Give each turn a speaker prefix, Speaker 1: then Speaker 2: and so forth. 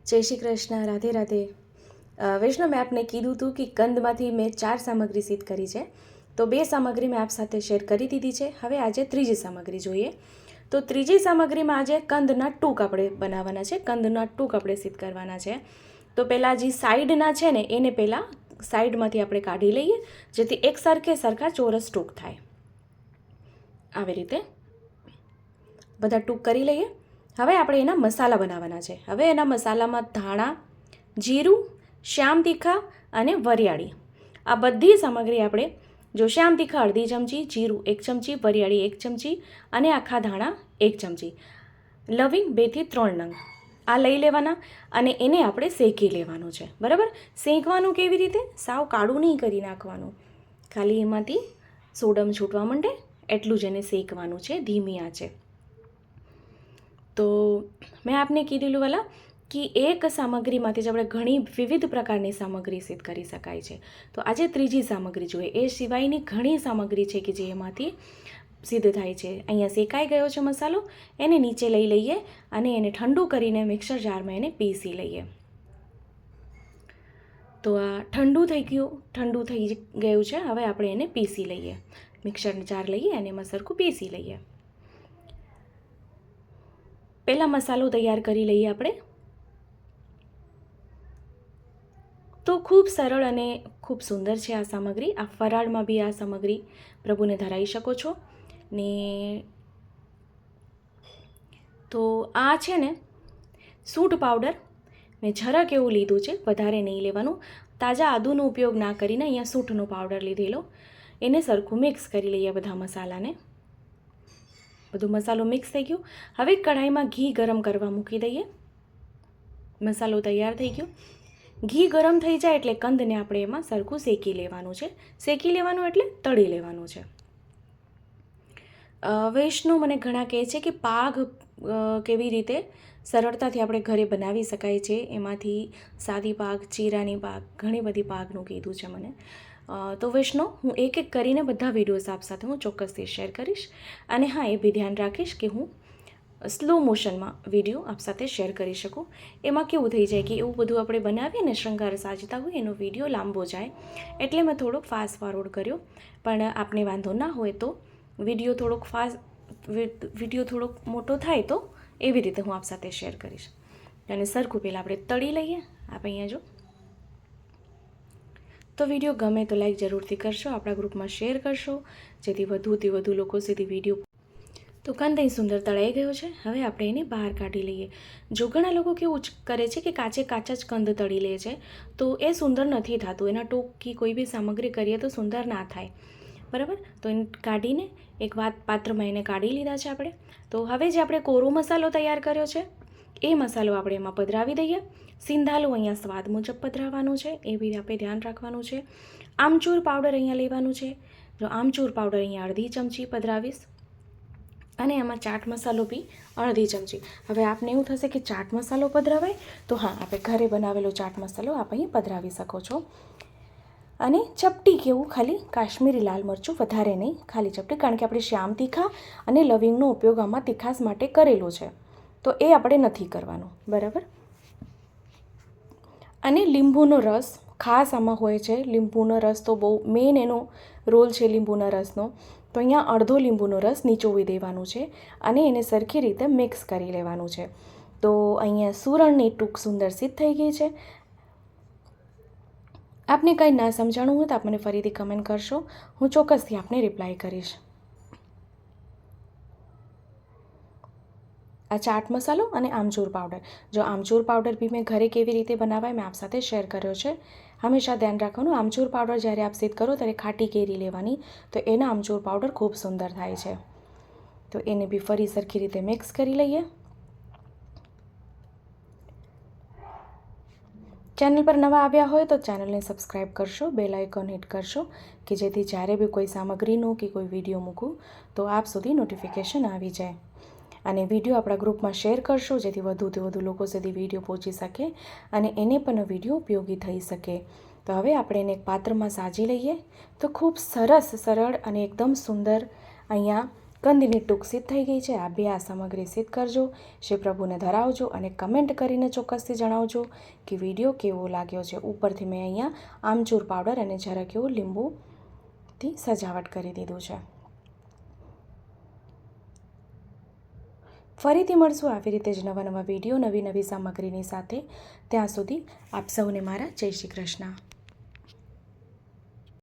Speaker 1: જય શ્રી કૃષ્ણ, રાધે રાધે. વૈષ્ણવ, મેં આપને કીધું હતું કે કંદમાંથી મેં 4 સામગ્રી સિદ્ધ કરી છે. તો 2 સામગ્રી મેં આપ સાથે શેર કરી દીધી છે. હવે આજે ત્રીજી સામગ્રી જોઈએ. તો ત્રીજી સામગ્રીમાં આજે કંદના ટૂંક આપણે બનાવવાના છે. કંદના ટૂંક આપણે સિદ્ધ કરવાના છે. તો પહેલાં જે સાઈડના છે ને એને પહેલાં સાઈડમાંથી આપણે કાઢી લઈએ, જેથી એક સરખા ચોરસ ટૂંક થાય. આવી રીતે બધા ટૂંક કરી લઈએ. હવે આપણે એના મસાલા બનાવવાના છે. હવે એના મસાલામાં ધાણા, જીરું, શ્યામ તીખા અને વરિયાળી, આ બધી સામગ્રી આપણે જો શ્યામ તીખા અડધી ચમચી, જીરું 1 ચમચી, વરિયાળી 1 ચમચી અને આખા ધાણા 1 ચમચી, લવિંગ 2 થી 3 નંગ આ લઈ લેવાના અને એને આપણે શેકી લેવાનું છે. બરાબર? શેકવાનું કેવી રીતે? સાવ કાળું નહીં કરી નાખવાનું, ખાલી એમાંથી સોડમ છૂટવા માંડે એટલું જ એને શેકવાનું છે ધીમી આંચે. તો મેં આપને કીધેલું વાલા કે એક સામગ્રીમાંથી જ આપણે ઘણી વિવિધ પ્રકારની સામગ્રી સિદ્ધ કરી શકાય છે. તો આજે ત્રીજી સામગ્રી જોઈએ. એ સિવાયની ઘણી સામગ્રી છે કે જે એમાંથી સિદ્ધ થાય છે. અહીંયા શેકાઈ ગયો છે મસાલો, એને નીચે લઈ લઈએ અને એને ઠંડુ કરીને મિક્સર જારમાં એને પીસી લઈએ. તો આ ઠંડુ થઈ ગયું છે. હવે આપણે એને પીસી લઈએ. મિક્સર જાર લઈએ અને એમાં સરખું પીસી લઈએ. પહેલાં મસાલો તૈયાર કરી લઈએ આપણે. તો ખૂબ સરળ અને ખૂબ સુંદર છે આ સામગ્રી. આ ફરાળમાં બી આ સામગ્રી પ્રભુને ધરાવી શકો છો ને. તો આ છે ને સૂંઠ પાવડર મેં જરાક એવું લીધું છે, વધારે નહીં લેવાનું. તાજા આદુનો ઉપયોગ ના કરીને અહીંયા સૂંઠનો પાવડર લીધેલો. એને સરખું મિક્સ કરી લઈએ બધા મસાલાને. બધો મસાલો મિક્સ થઈ ગયો. હવે કઢાઈમાં ઘી ગરમ કરવા મૂકી દઈએ. મસાલો તૈયાર થઈ ગયો. ઘી ગરમ થઈ જાય એટલે કંદને આપણે એમાં સરખું શેકી લેવાનું છે. શેકી લેવાનું એટલે તળી લેવાનું છે. વૈષ્ણવ મને ઘણા કહે છે કે પાક કેવી રીતે સરળતાથી આપણે ઘરે બનાવી શકાય છે. એમાંથી સાદી પાક, ચીરાની પાક, ઘણી બધી પાકનું કીધું છે મને. તો વૈષ્ણવ, હું એક એક કરીને બધા વિડીયોઝ આપ સાથે હું ચોક્કસથી શેર કરીશ. અને હા, એ બી ધ્યાન રાખીશ કે હું સ્લો મોશનમાં વિડીયો આપ સાથે શેર કરી શકું. એમાં કેવું થઈ જાય કે એવું બધું આપણે બનાવીએ ને શૃંગાર સાજતા હોય, એનો વિડીયો લાંબો જાય એટલે મેં થોડોક ફાસ્ટ ફોરવર્ડ કર્યો. પણ આપને વાંધો ના હોય તો વિડીયો થોડોક મોટો થાય તો એવી રીતે હું આપ સાથે શેર કરીશ. અને સરખું પહેલાં આપણે તળી લઈએ. આપ અહીંયા જો. તો વિડીયો ગમે તો લાઈક જરૂરથી કરશો, આપણા ગ્રુપમાં શેર કરશો, જેથી વધુથી વધુ લોકો સુધી વિડીયો. તો કંદ અહીં સુંદર તળાઈ ગયો છે. હવે આપણે એને બહાર કાઢી લઈએ. જો ઘણા લોકો કેવું કરે છે કે કાચા જ કંદ તળી લે છે, તો એ સુંદર નથી થતું. એના ટૂંકી કોઈ બી સામગ્રી કરીએ તો સુંદર ના થાય. બરાબર? તો એને કાઢીને એક પાત્રમાં એને કાઢી લીધા છે આપણે. તો હવે જે આપણે કોરો મસાલો તૈયાર કર્યો છે એ મસાલો આપણે એમાં પધરાવી દઈએ. સિંધાલું અહીંયા સ્વાદ મુજબ પધરાવવાનું છે, એ બી આપણે ધ્યાન રાખવાનું છે. આમચૂર પાવડર અહીંયા લેવાનું છે. જો આમચૂર પાવડર અહીંયા અડધી ચમચી પધરાવીશ અને એમાં ચાટ મસાલો બી અડધી ચમચી. હવે આપને એવું થશે કે ચાટ મસાલો પધરાવાય, તો હા, આપણે ઘરે બનાવેલો ચાટ મસાલો આપ અહીં પધરાવી શકો છો. અને ચપટી કેવું ખાલી કાશ્મીરી લાલ મરચું, વધારે નહીં, ખાલી ચપટી, કારણ કે આપણે શ્યામ તીખા અને લવિંગનો ઉપયોગ આમાં તીખાસ માટે કરેલો છે, તો એ આપણે નથી કરવાનું. બરાબર? અને લીંબુનો રસ ખાસ આમાં હોય છે. લીંબુનો રસ તો બહુ મેઇન એનો રોલ છે લીંબુના રસનો. તો અહીંયા અડધો લીંબુનો રસ નીચોવી દેવાનું છે અને એને સરખી રીતે મિક્સ કરી લેવાનું છે. તો અહીંયા સુરણની ટૂંક સુંદર સિદ્ધ થઈ ગઈ છે. આપને કંઈ ના સમજાણું હોય તો આપ મને ફરીથી કમેન્ટ કરશો, હું ચોક્કસથી આપને રિપ્લાય કરીશ. આ ચાટ મસાલો અને આમચૂર પાવડર, જો આમચૂર પાવડર બી મેં ઘરે કેવી રીતે બનાવાય મેં આપ સાથે શેર કર્યો છે. હંમેશા ધ્યાન રાખવાનું, આમચૂર પાવડર જ્યારે આપ સિદ્ધ કરો ત્યારે ખાટી કેરી લેવાની, તો એના આમચૂર પાવડર ખૂબ સુંદર થાય છે. તો એને બી ફરી સરખી રીતે મિક્સ કરી લઈએ. ચેનલ પર નવા આવ્યા હોય તો ચેનલને સબસ્ક્રાઈબ કરશો, બેલ આઇકોન હિટ કરશો, કે જેથી જ્યારે બી કોઈ સામગ્રીનું કે કોઈ વિડીયો મૂકું તો આપ સુધી નોટિફિકેશન આવી જાય. અને વિડીયો આપણા ગ્રુપમાં શેર કરશો, જેથી વધુથી વધુ લોકો સુધી વિડીયો પહોંચી શકે અને એને પણ વિડીયો ઉપયોગી થઈ શકે. તો હવે આપણે એને એક પાત્રમાં સાજી લઈએ. તો ખૂબ સરસ, સરળ અને એકદમ સુંદર અહીંયા કંદની ટૂંક સિદ્ધ થઈ ગઈ છે. આ બે આ સામગ્રી સિદ્ધ કરજો, શ્રી પ્રભુને ધરાવજો અને કમેન્ટ કરીને ચોક્કસથી જણાવજો કે વિડીયો કેવો લાગ્યો છે. ઉપરથી મેં અહીંયા આમચૂર પાવડર અને જરાક એવું લીંબુથી સજાવટ કરી દીધું છે. ફરીથી મળશું આવી રીતે જ નવા નવા વિડીયો નવી નવી સામગ્રીની સાથે. ત્યાં સુધી આપ સૌને મારા જય શ્રી કૃષ્ણ.